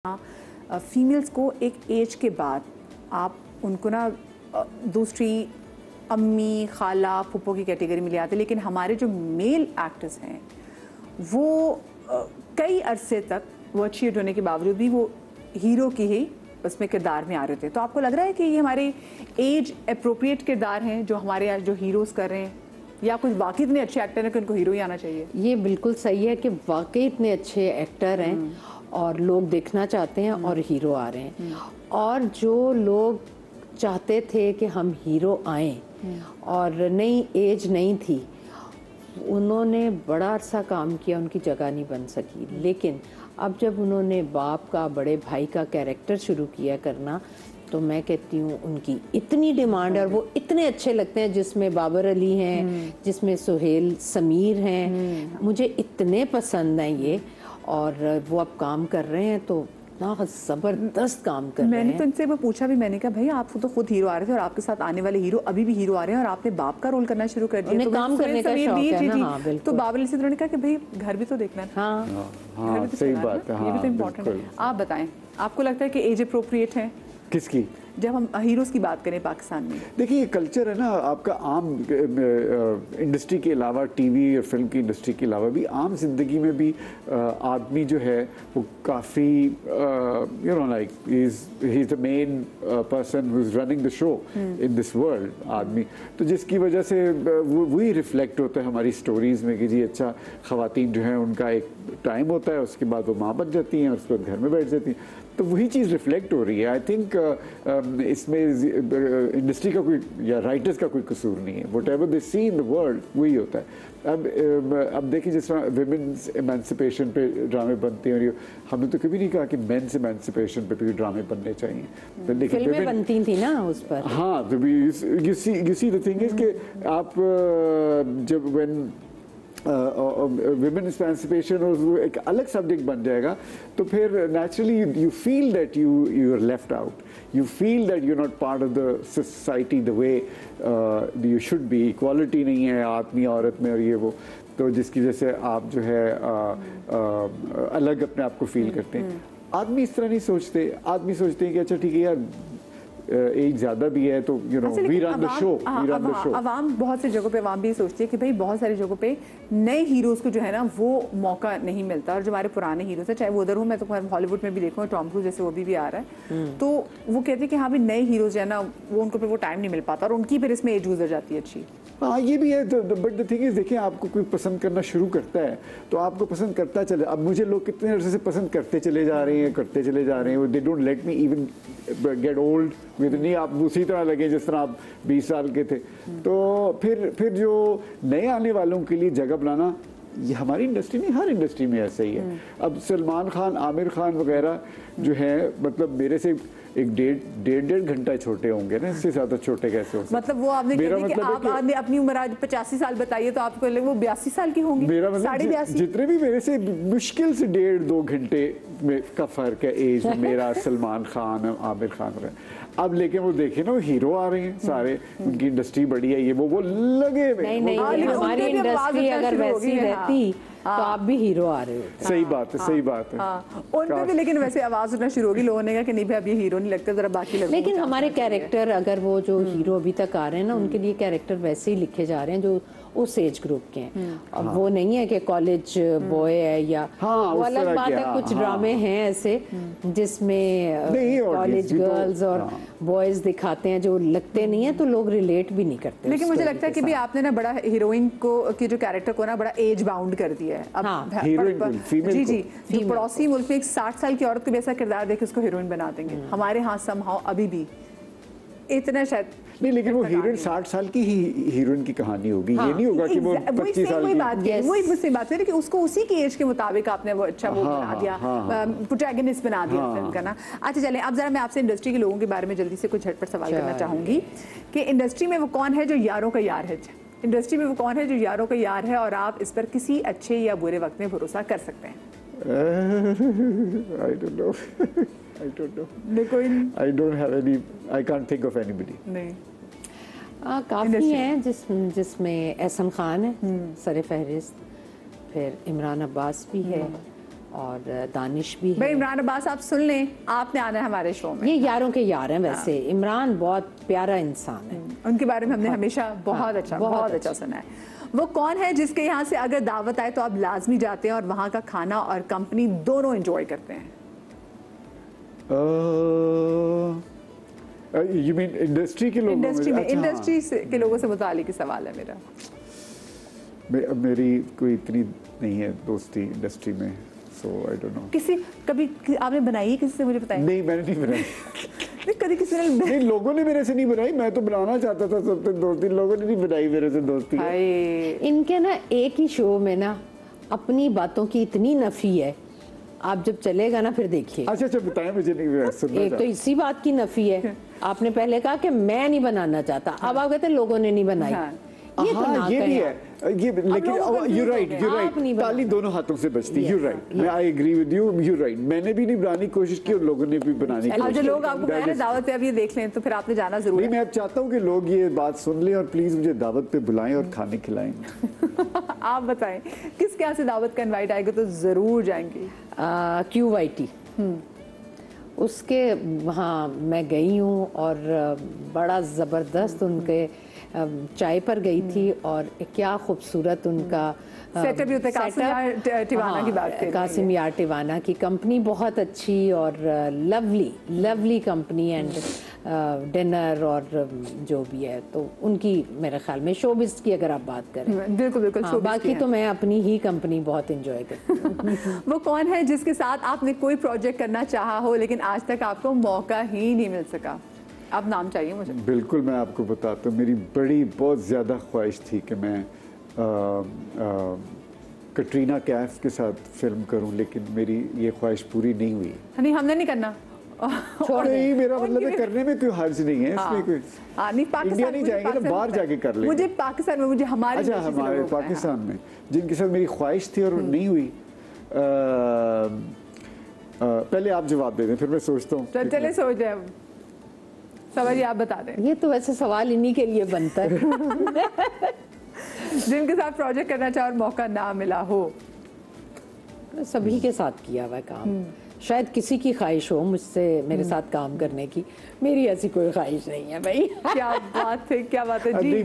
Females को एक as के बाद आप उनको ना दूसरी अम्मी खाला फूफो की कैटेगरी में ले आते, लेकिन हमारे जो मेल एक्टर्स हैं वो कई अरसे तक वो अच्छी होने के बावजूद भी वो हीरो की ही उसमें किरदार में आ रहे थे। तो आपको लग रहा है कि ये हमारे एज अप्रोप्रिएट किरदार हैं जो हमारे यहाँ जो हीरोज़ कर रहे हैं, या कुछ वाकई इतने अच्छे एक्टर हैं कि उनको हीरो ही आना चाहिए? ये बिल्कुल सही है कि वाकई इतने अच्छे एक्टर हैं और लोग देखना चाहते हैं और हीरो आ रहे हैं। और जो लोग चाहते थे कि हम हीरो आएं और नई एज नहीं थी, उन्होंने बड़ा अरसा काम किया, उनकी जगह नहीं बन सकी। लेकिन अब जब उन्होंने बाप का, बड़े भाई का कैरेक्टर शुरू किया करना, तो मैं कहती हूँ उनकी इतनी डिमांड है और वो इतने अच्छे लगते हैं, जिसमें बाबर अली हैं, जिसमें सुहेल समीर हैं, मुझे इतने पसंद हैं ये। और वो अब काम कर रहे हैं तो इतना ज़बरदस्त काम कर रहे हैं। मैंने तो इनसे वो पूछा भी, मैंने कहा भाई आप तो खुद हीरो आ रहे थे और आपके साथ आने वाले हीरो अभी भी हीरो आ रहे हैं और आपने बाप का रोल करना शुरू कर दिया, तो काम करने का शौक है ना। हाँ, बिल्कुल। तो बाबर अली से उन्होंने कहा कि भाई घर भी तो देखना है। हाँ, सही बात है, ये भी तो इम्पोर्टेंट है। आप बताएं, आपको लगता है कि एज अप्रोप्रिएट है किसकी? जब हम हीरोज़ की बात करें पाकिस्तान में? देखिए, ये कल्चर है ना आपका, आम इंडस्ट्री के अलावा, टीवी और फिल्म की इंडस्ट्री के अलावा भी आम जिंदगी में भी आदमी जो है वो काफ़ी you know like he is the main person who is running the show in this world आदमी। तो जिसकी वजह से वही रिफ्लेक्ट होता है हमारी स्टोरीज़ में कि जी अच्छा, ख़वातीन जो हैं उनका एक टाइम होता है, उसके बाद वो माँ बन जाती हैं और उसके बाद घर में बैठ जाती हैं। तो वही चीज़ रिफ्लेक्ट हो रही है। आई थिंक इसमें इंडस्ट्री का कोई या राइटर्स का कोई कसूर नहीं है। Whatever they see in the world वही होता है। अब देखिए, जिस तरह विमेंस एमेंसिपेशन पे ड्रामे बनते हैं, और हमने तो कभी नहीं कहा कि मेंस एमेंसिपेशन पे भी ड्रामे बनने चाहिए, लेकिन फिल्में बनती थी ना उस पर। हाँ, तो you see the thing is कि आप जब व्हेन विमेन एमेंसिपेशन और वो एक अलग सब्जेक्ट बन जाएगा, तो फिर naturally you feel that you are left out, you feel that you are not part of the society the way you should be. Equality नहीं है आदमी औरत में और ये वो, तो जिसकी वजह से आप जो है अलग अपने आप को फील करते हैं। आदमी इस तरह नहीं सोचते। आदमी सोचते हैं कि अच्छा ठीक है यार, एज ज़्यादा भी है तो you know we run the show. अवाम बहुत सी जगहों पे अवाम भी सोचती है कि भाई बहुत सारी जगहों पे नए हीरोज़ को जो है ना वो मौका नहीं मिलता, और जो हमारे पुराने हीरोज़ हैं, चाहे वो उधर हो, मैं तो हॉलीवुड में भी देखूँ, टॉम क्रूज जैसे वो भी आ रहा है, तो वो कहते हैं कि हाँ भाई नए हीरोज़ जो है ना वो उनको फिर वो टाइम नहीं मिल पाता और उनकी फिर इसमें एज गुजर जाती है अच्छी। हाँ, ये भी है। बट द थिंग इज, देखिए, आपको कोई पसंद करना शुरू करता है तो आपको पसंद करता चले। अब मुझे लोग कितने अर्से से पसंद करते चले जा रहे हैं, करते चले जा रहे हैं। They don't let me even get old with, नहीं आप उसी तरह लगे जिस तरह आप 20 साल के थे। तो फिर जो नए आने वालों के लिए जगह बनाना, ये हमारी इंडस्ट्री नहीं, हर इंडस्ट्री में ऐसा ही है। अब सलमान खान, आमिर खान वगैरह जो है, मतलब मेरे से एक डेढ़ घंटा छोटे होंगे ना, इससे ज्यादा छोटे कैसे हो सकते? मतलब वो आपने कहा कि आप आपने अपनी उम्र आज 85 साल बताइए तो आपको लगे वो 82 साल की होंगी। मेरा मतलब जितने भी मेरे से मुश्किल से 1.5-2 घंटे में का फर्क है एज में मेरा, सलमान खान, आमिर खान वगैरह। अब लेकिन वो देखे ना, वो हीरो आ रहे हैं सारे, उनकी इंडस्ट्री बड़ी है, ये वो लगे हुए। नहीं, हमारी इंडस्ट्री अगर वैसी रहती तो आप भी हीरो आ रहे हो। सही बात है, सही बात है। उन पे भी लेकिन वैसे आवाज उठना शुरू होगी, लोगों ने कहा कि नहीं भाई अब ये हीरो नहीं लगता, जरा बाकी लगता। लेकिन हमारे कैरेक्टर, अगर वो जो हीरो अभी तक आ रहे हैं ना, उनके लिए कैरेक्टर वैसे ही लिखे जा रहे हैं जो उस एज ग्रुप के हैं। अब वो नहीं है कि कॉलेज बॉय है या वो अलग बात है। कुछ ड्रामे हैं ऐसे जिसमें कॉलेज गर्ल्स और बॉयज दिखाते हैं जो लगते नहीं है, तो लोग रिलेट भी नहीं करते। लेकिन मुझे लगता है कि भी आपने ना बड़ा हीरोइन को की जो कैरेक्टर को ना बड़ा एज बाउंड कर दिया है। अब जी जी, जो पड़ोसी मुल्क में एक 60 साल की औरत को भी ऐसा किरदार देके उसको हीरोइन बना देंगे, हमारे यहाँ समहाउ अभी भी इतना शायद नहीं। लेकिन वो हीरोइन 60 साल की ही हीरोइन की कहानी होगी। ये नहीं होगा कि वो 25 साल की। वही मुझसे बात है कि उसको उसी की एज के मुताबिक आपने वो अच्छा वो बना दिया, प्रोटैगनिस्ट बना दिया फिल्म का ना। अच्छा चलें, अब जरा मैं आपसे इंडस्ट्री के लोगों के बारे में जल्दी से कुछ झटपट सवाल करना चाहूंगी कि इंडस्ट्री में वो कौन है जो यारों का यार है? इंडस्ट्री में वो कौन है जो यारों का यार है और आप इस पर किसी अच्छे या बुरे वक्त में भरोसा कर सकते हैं? I don't know. I don't have any. I can't think of anybody. नहीं, काफ़ी हैं जिसमें एहसन खान है सर फहरिस्त, फिर इमरान अब्बास भी है, और दानिश भी भाई है। इमरान अब्बास आप सुन लें, आपने आना है हमारे शो में। ये यारों के यार हैं वैसे। इमरान बहुत प्यारा इंसान है। उनके बारे में हमने हमेशा बहुत हाँ, अच्छा बहुत बहुत अच्छा सुना है। वो कौन है जिसके यहाँ से अगर दावत आए तो आप लाजमी जाते हैं और वहाँ का खाना और कंपनी दोनों एंजॉय करते हैं? यू मीन इंडस्ट्री के लोगों इंडस्ट्री में, अच्छा, हाँ। इंडस्ट्री के लोगों से मुतालिक सवाल है मेरा। मेरी कोई इतनी नहीं है दोस्ती इंडस्ट्री में, सो आई डोंट नो। किसी कभी आपने बनाई है किसी से, मुझे बताएं? नहीं, मैंने नहीं बनाई। नहीं, कभी किसी ने नहीं, लोगों ने मेरे से नहीं बनाई, मैं तो बनाना चाहता था सबसे दोस्ती, लोगों ने नहीं बनाई मेरे से दोस्ती। हाय, इनके ना एक ही शो में ना अपनी बातों की इतनी नफी है, आप जब चलेगा ना फिर देखिए। अच्छा बताएं, मुझे नहीं सुनना एक तो इसी बात की नफी है, आपने पहले कहा कि मैं नहीं बनाना चाहता, अब आप कहते लोगों ने नहीं बनाई। हाँ। ये तो ना ये भी करें। है, ये लेकिन यू राइट, आप नहीं बनाना। ताली दोनों हाथों से बचती। Yes, यू राइट, मैं I agree with you, you right. मैंने भी नहीं बनाने की कोशिश की और लोगों ने भी बनाने की अब कोशिश जो की। लोग आपको That पहले is- दावत पे अब ये देख लें तो फिर आपने जाना जरूर नहीं, है। मैं अब चाहता हूँ कि लोग ये बात सुन लें और प्लीज मुझे दावत पे बुलाएं और खाने खिलाएं। आप बताएं किसके यहाँ से दावत का इनवाइट आएगा तो जरूर जाएंगे? QYT उसके वहाँ मैं गई हूँ और बड़ा ज़बरदस्त उनके चाय पर गई थी और क्या खूबसूरत उनका सेटअप भी होता है। कासिम यार टिवाना की बात करें। कासिम यार टिवाना की कंपनी बहुत अच्छी और लवली कंपनी एंड डिनर और जो भी है, तो उनकी मेरे ख्याल में शोबिज़ की अगर आप बात करें, बिल्कुल बिल्कुल। हाँ, showbiz बाकी की तो है। मैं अपनी ही कंपनी बहुत इंजॉय करती हूँ। वो कौन है जिसके साथ आपने कोई प्रोजेक्ट करना चाहा हो लेकिन आज तक आपको मौका ही नहीं मिल सका? अब नाम चाहिए मुझे। बिल्कुल, मैं आपको बताता हूँ, मेरी बड़ी बहुत ज़्यादा ख्वाहिश थी कि मैं कटरीना कैफ के साथ फिल्म करूं, लेकिन मेरी ये ख्वाहिश पूरी नहीं हुई। नहीं, हमने नहीं करना। छोड़ नहीं, मेरा मतलब है करने में कोई हर्ज नहीं है इसमें कोई। नहीं, पाकिस्तान इंडिया नहीं मुझे जाएंगे ना, पाकिस्तान बाहर में- जाके कर लेंगे। मुझे पाकिस्तान में, मुझे हमारे अच्छा, देश से हमारे लोगों को है, पाकिस्तान में जिनके साथ मेरी ख्वाहिश थी और वो नहीं हुई। पहले आप जवाब दे दें, फिर मैं सोचता हूँ। चले सोच रहे हैं। सवाल आप बता दें। ये तो वैसे सवाल इन्हीं के लिए बनता है। जिनके साथ प्रोजेक्ट करना चाहो और मौका ना मिला हो? सभी के साथ किया हुआ है काम। शायद किसी की ख्वाहिश हो मुझसे मेरे साथ काम करने की, मेरी ऐसी कोई ख्वाहिश नहीं है भाई। क्या बात है, क्या बात है जी। नहीं,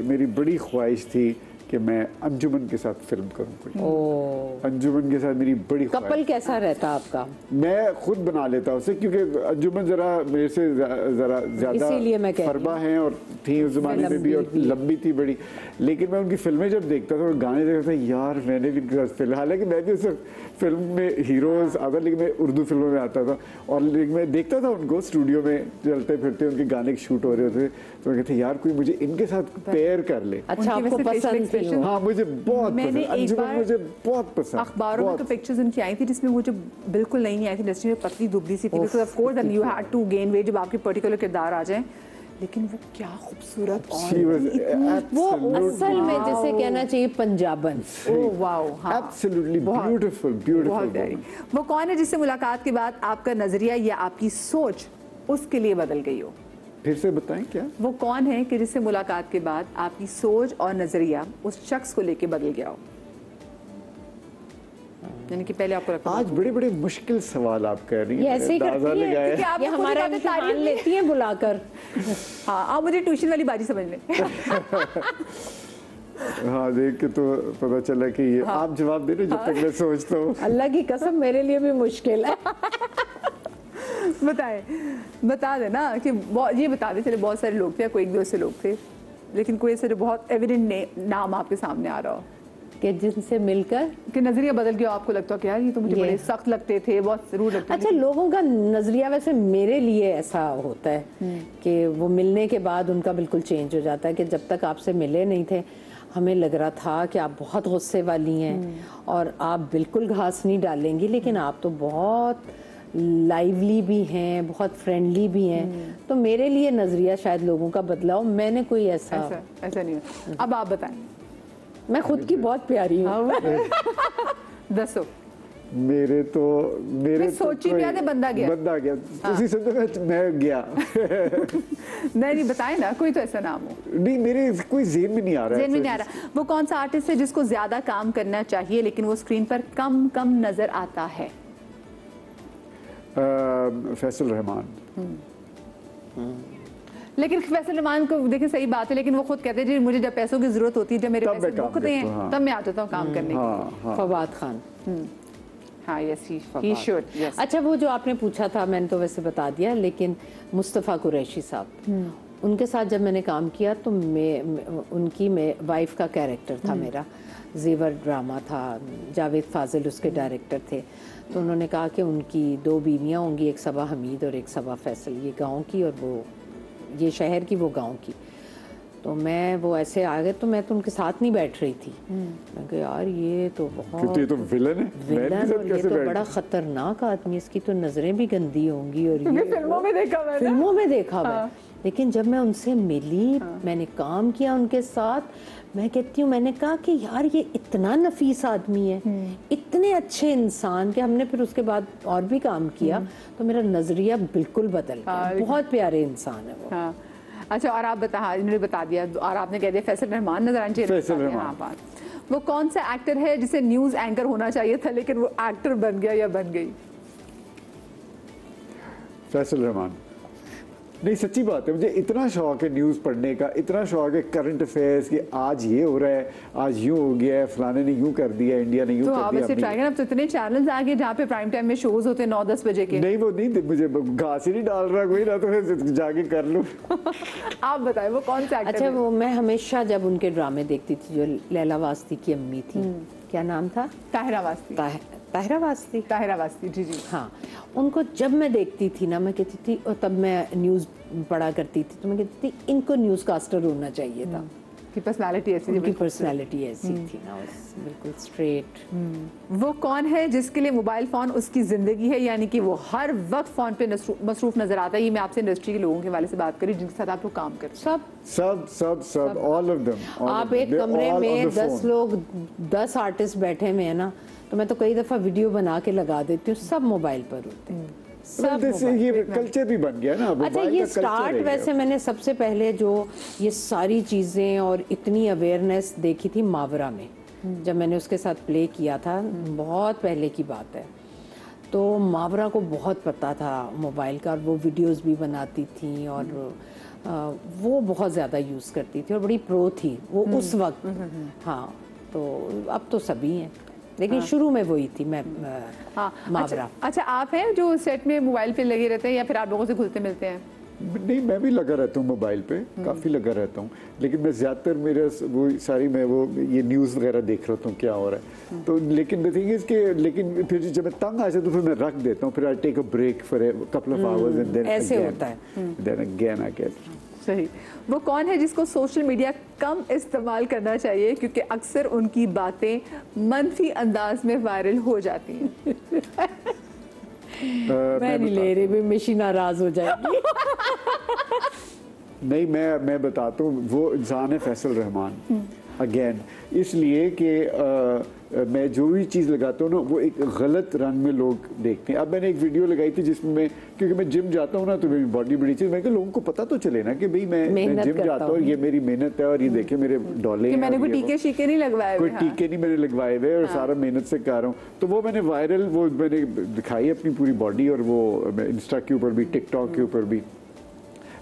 मेरी बड़ी ख्वाहिश थी कि मैं अंजुमन के साथ फिल्म करूं कोई। अंजुमन के साथ मेरी बड़ी कपल ख्वाहिश। कैसा रहता आपका? मैं खुद बना लेता उसे, क्योंकि अंजुमन जरा मेरे से जरा ज्यादा इसीलिए मैं कह रही फरबा हैं और थी उस जमाने में भी और लंबी थी बड़ी। लेकिन मैं उनकी फिल्में जब देखता था और गाने देखता था, यार मैंने भी फिल्म, हालांकि मैं भी उस फिल्म में हीरोज आता, लेकिन मैं उर्दू फिल्मों में आता था और लेकिन मैं देखता था उनको स्टूडियो में चलते फिरते, उनके गाने शूट हो रहे होते, तो मैं कहते यार कोई मुझे इनके साथ पेयर कर ले। अच्छा, उनकी आपको वैसे facial पसंद थी वो? हाँ, मुझे बहुत मैंने पसंद, एक अंजुमन बार मुझे बहुत पसंद। अखबारों में तो पिक्चर्स उनकी आई थी जिसमें वो जो बिल्कुल नई आई थी इंडस्ट्री में, पतली दुबली सी थी, because of course and you had to gain weight जब आपके पर्टिकुलर किरदार आ जाए। लेकिन वो क्या खूबसूरत She was वो absolutely असल में जैसे कहना चाहिए पंजाबन। ओह वाओ, हाँ, Absolutely बहुत- beautiful, बहुत beautiful प्यारी। woman। वो कौन है जिससे मुलाकात के बाद आपका नजरिया या आपकी सोच उसके लिए बदल गई हो? फिर से बताएं क्या? वो कौन है कि जिससे मुलाकात के बाद आपकी सोच और नजरिया उस शख्स को लेके बदल गया हो? यानी कि पहले आपको लगता आज बड़े बड़े मुश्किल सवाल आप कह रही ये हैं, ऐसे ही अंदाजा करती है, लगाया। क्योंकि आप ये तो खुद हमारा कहते इम्तिहान तारीफ लेती हैं बुलाकर। हाँ, आप मुझे ट्यूशन वाली बाजी समझ लें। हाँ, देख के तो पता चला कि ये आप जवाब दे रहे जब तक मैं सोचता हूँ। अल्लाह की कसम मेरे लिए भी मुश्किल है। बताएं, बता देना कि ये बता दे, चले बहुत सारे लोग थे या कोई एक दो ऐसे लोग थे, लेकिन कोई ऐसे जो बहुत एविडेंट नाम आपके सामने आ रहा हो कि जिनसे मिलकर कि नजरिया बदल गया, आपको लगता हो कि यार ये तो मुझे ये। बड़े सख्त लगते थे, बहुत जरूर लगते अच्छा, थे। लोगों का नजरिया वैसे मेरे लिए ऐसा होता है कि वो मिलने के बाद उनका बिल्कुल चेंज हो जाता है कि जब तक आपसे मिले नहीं थे हमें लग रहा था कि आप बहुत गुस्से वाली हैं और आप बिल्कुल घास नहीं डालेंगी, लेकिन आप तो बहुत लाइवली भी हैं, बहुत फ्रेंडली भी हैं। तो मेरे लिए नजरिया शायद लोगों का बदलाव, मैंने कोई ऐसा ऐसा नहीं है। अब आप बताएं। मैं खुद की बहुत प्यारी हूँ। दसो। मेरे फिर सोची कोई- भी आते बंदा गया। तुसी समझो मैं गया। नहीं बताए ना, कोई तो ऐसा नाम हो। नहीं, मेरे कोई जेहन में नहीं आ रहा है। जेहन में नहीं आ रहा। वो कौन सा आर्टिस्ट है जिसको ज्यादा काम करना चाहिए लेकिन वो स्क्रीन पर कम कम नजर आता है? फैसल रहमान। लेकिन फैसल रहमान को देखिए, सही बात है, लेकिन वो खुद कहते हैं जी मुझे जब पैसों की जरूरत होती है, जब मेरे तब पैसे मैं काम रुकते हैं करता हूँ, हाँ। तब मैं आ जाता हूँ काम करने के लिए। हाँ, फवाद खान। हाँ, यस ही शुड। यस। अच्छा, वो जो आपने पूछा था मैंने तो वैसे बता दिया, लेकिन मुस्तफ़ा कुरैशी साहब, उनके साथ जब मैंने काम किया तो उनकी वाइफ का कैरेक्टर था मेरा, जेवर ड्रामा था, जावेद फाजिल उसके डायरेक्टर थे। तो उन्होंने कहा कि उनकी 2 बीवियाँ होंगी, एक सबा हमीद और एक सबा फैसल, ये गांव की और वो ये शहर की, वो गांव की। तो मैं वो ऐसे आ गए तो मैं तो उनके साथ नहीं बैठ रही थी। मैं कहा यार ये तो बहुत ये तो विलन है, विलन, और ये तो बड़ा खतरनाक आदमी, इसकी तो नजरें भी गंदी होंगी। और ये फिल्मों में देखा मैंने। फिल्मों में देखा हुआ, लेकिन जब मैं उनसे मिली, मैंने काम किया उनके साथ, मैं कहती हूँ, मैंने कहा कि यार ये इतना नफीस आदमी है, इतने अच्छे इंसान, कि हमने फिर उसके बाद और भी काम किया तो मेरा नजरिया बिल्कुल बदल गया। बहुत प्यारे इंसान है वो। हाँ। अच्छा, और आप इन्होंने बता दिया और आपने कह दिया फैसल रहमान नजर आने चाहिए। फैसल रहमान। हाँ, बात वो कौन सा एक्टर है जिसे न्यूज एंकर होना चाहिए था लेकिन वो एक्टर बन गया या बन गई? फैसल रहमान। नहीं, सच्ची बात है, मुझे इतना शौक है न्यूज़ पढ़ने का, इतना शौक है करंट अफेयर्स कि आज ये हो रहा है, आज यूं हो गया है, फलाने ने यूं कर दिया, इंडिया ने यूं तो कर आप दिया। ऐसे ट्राई करें, अब तो इतने चैनल्स आ गए जहाँ पे प्राइम टाइम में शोज होते हैं 9-10 बजे के। नहीं, वो नहीं, मुझे घास ही नहीं डाल रहा कोई ना, तो फिर जाके कर लूँ। आप बताएं वो कौन सा एक्टर अच्छा, है? वो मैं हमेशा जब उनके ड्रामे देखती थी, जो लैला वास्ती की अम्मी थी, क्या नाम था? ताहिरा वास्ती। ताहिरा वास्ती। ताहिरा वास्ती, जी जी। हाँ, उनको जब मैं देखती थी ना, मैं कहती थी, और तब मैं न्यूज़ पढ़ा करती थी, तो मैं कहती थी इनको न्यूज़ कास्टर होना चाहिए था। की पर्सनालिटी ऐसी थी, उनकी पर्सनालिटी ऐसी थी ना, बिल्कुल स्ट्रेट। वो कौन है जिसके लिए मोबाइल फ़ोन उसकी ज़िंदगी है, यानी कि वो हर वक्त फ़ोन पे मसरूफ़ नज़र आता है? ये मैं आपसे इंडस्ट्री के लोगों के वाले से बात करी जिनके साथ आप लोग काम करते हैं। सब ऑल ऑफ देम। आप एक कमरे में 10 लोग, 10 आर्टिस्ट बैठे हुए हैं ना, तो मैं तो कई दफ़ा वीडियो बना के लगा देती हूँ, सब मोबाइल पर होते हैं। ये कल्चर भी बन गया ना। अच्छा, ये स्टार्ट वैसे मैंने सबसे पहले जो ये सारी चीज़ें और इतनी अवेयरनेस देखी थी मावरा में, जब मैंने उसके साथ प्ले किया था, बहुत पहले की बात है। तो मावरा को बहुत पता था मोबाइल का, और वो वीडियोस भी बनाती थी, और वो बहुत ज़्यादा यूज़ करती थी और बड़ी प्रो थी वो उस वक्त। हाँ, तो अब तो सभी हैं, लेकिन शुरू में वही थी मैं। हाँ, मावरा। अच्छा, आप हैं जो सेट में मोबाइल पे लगे रहते हैं या फिर आप लोगों से घुलते मिलते हैं? नहीं, मैं भी लगा रहता हूँ मोबाइल पे, काफ़ी लगा रहता हूँ, लेकिन मैं ज़्यादातर मेरे वो सारी मैं वो ये न्यूज़ वगैरह देख रहा हूँ क्या हो रहा है। तो लेकिन द थिंग इज़ कि लेकिन फिर जब मैं तंग आ जाता तो फिर मैं रख देता हूँ, फिर I take a break for a couple of hours and then ऐसे होता है। Then again I get. सही। वो कौन है जिसको सोशल मीडिया कम इस्तेमाल करना चाहिए क्योंकि अक्सर उनकी बातें मनफी अंदाज में वायरल हो जाती हैं? मैं नहीं ले रही, मिशी नाराज हो जाएगी। नहीं, मैं बताता हूँ, वो इंसान है फैसल रहमान। अगेन इसलिए कि मैं जो भी चीज़ लगाता हूँ ना, वो एक गलत रंग में लोग देखते हैं। अब मैंने एक वीडियो लगाई थी जिसमें मैं, क्योंकि मैं जिम जाता हूँ ना, तो मेरी बॉडी बड़ी चीज़, मैं लोगों को पता तो चले ना कि भाई मैं जिम जाता हूँ, ये मेरी मेहनत है, और ये देखे मेरे डॉले हैं, मैंने कोई टीके शीके नहीं लगवाए, कोई टीके नहीं मैंने लगवाए हुए, और सारा मेहनत से कर रहा हूँ। तो वो मैंने वायरल वो मैंने दिखाई अपनी पूरी बॉडी, और वो इंस्टा के ऊपर भी, टिकटॉक के ऊपर भी।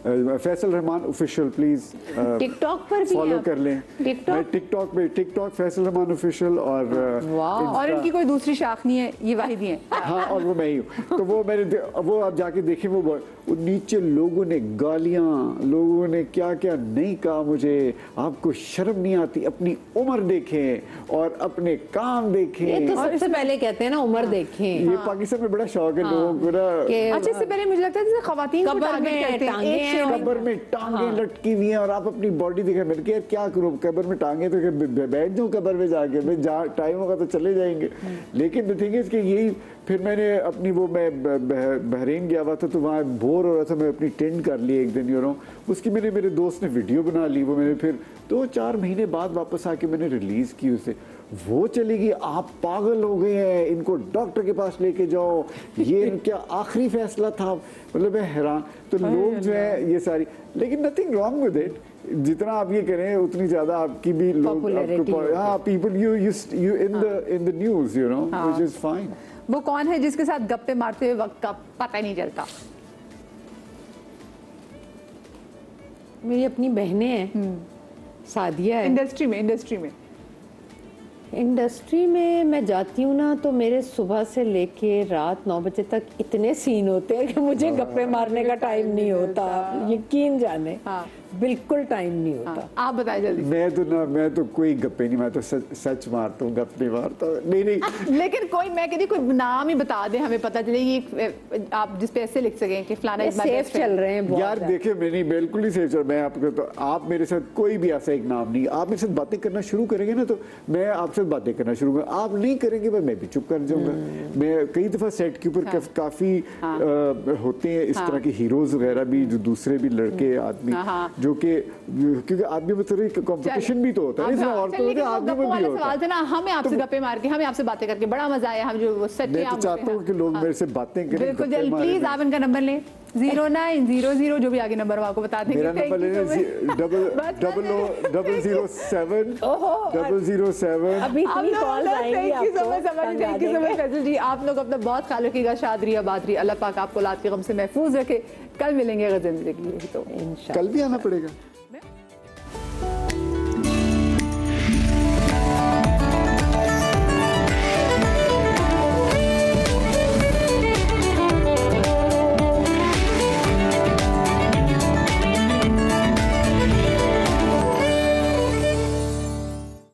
Faisal Rahman official please TikTok पर भी फॉलो कर लें। टिकटॉक पे टिकटॉक फैसल रहमान ऑफिशियल, और इनकी कोई दूसरी शाख नहीं है, ये वाहिद ही है। हाँ, और वो मैं ही हूँ। तो वो आप जाके देखें, वो नीचे लोगों ने गालियाँ, लोगों ने क्या क्या नहीं कहा मुझे। आपको शर्म नहीं आती? अपनी उम्र देखें और अपने काम देखें। ये तो सबसे पहले कहते हैं ना, उम्र देखें। ये पाकिस्तान में बड़ा शौक है लोगों को ना। अच्छा, इससे पहले मुझे लगता है जैसे खवातीन को टारगेट करते हैं, कब्र में टांगे लटकी हुई हैं और आप अपनी बॉडी दिखाएं। मैंने कहा क्या करूँ, कब्र में टांगे तो बैठ जाऊँ कब्र में जाके, मैं जहाँ टाइम होगा तो चले जाएंगे। लेकिन द थिंग इज कि यही, फिर मैंने अपनी वो, मैं बहरीन गया हुआ था, तो वहाँ बोर हो रहा था, मैं अपनी टेंट कर ली एक दिन, उसकी मेरे दोस्त ने वीडियो बना ली। वो मैंने फिर 2-4 महीने बाद वापस आके मैंने रिलीज़ की उसे। वो चली गई, आप पागल हो गए हैं, इनको डॉक्टर के पास लेके जाओ, ये इनका आखिरी फैसला था। मतलब मैं हैरान। तो लोग जो है ये सारी, लेकिन नथिंग रॉन्ग विद इट, जितना आप ये करें उतनी ज्यादा आपकी भी लोग people you in the news, you know, which is fine. वो कौन है जिसके साथ गप्पे मारते हुए वक्त का पता ही नहीं चलता? मेरी अपनी बहनें हैं, सादिया है। इंडस्ट्री में मैं जाती हूँ ना, तो मेरे सुबह से लेके रात 9 बजे तक इतने सीन होते हैं कि मुझे गप्पे मारने का टाइम नहीं होता, यकीन जाने। बिल्कुल टाइम नहीं होता। आप बताएं जल्दी। मैं तो कोई गप्पे नहीं, मैं तो सच मारता हूँ, गप्पे मारता हूँ। नहीं लेकिन कोई, मैं कहती कोई नाम ही बता दे, हमें पता चले ये आप जिस पे ऐसे लिख सकें कि फलाना इस बार सेफ चल रहे हैं बहुत। यार देखिए, मैं नहीं, बिल्कुल ही सेफ चल। मैं आपको तो, आप मेरे साथ कोई भी ऐसा एक नाम नहीं, आप मेरे साथ बातें करना शुरू करेंगे ना, तो मैं आपसे बातें करना शुरू करूँ, आप नहीं करेंगे मैं भी चुप कर जाऊंगा। मैं कई दफा सेट के ऊपर काफी होते हैं इस तरह के हीरोज वगैरह भी, जो दूसरे भी लड़के आदमी, जो कि क्योंकि आदमी में तो कंपटीशन भी तो होता है, इसमें औरतों के आदमी में भी होता है ना। हमें आपसे गप्पे मार के, हमें आपसे बातें करके बड़ा मजा आया। हम जो सच्चे, मैं तो चाहता हूँ कि लोग मेरे से बातें करें। बिल्कुल जल्द, प्लीज आप इनका नंबर लें, 0900 जो भी आगे नंबर हो आपको बता देंगे। मेरा नंबर लेना 0007007। अभी इतनी कॉल आएंगी आपको। जी आप लोग अपना बहुत ख्याल रखिएगा, शाद रही आबाद रही, अल्लाह पाक आपको औलाद के गम से महफूज रखे। कल मिलेंगे अगर जिंदगी रही तो। कल भी आना पड़ेगा।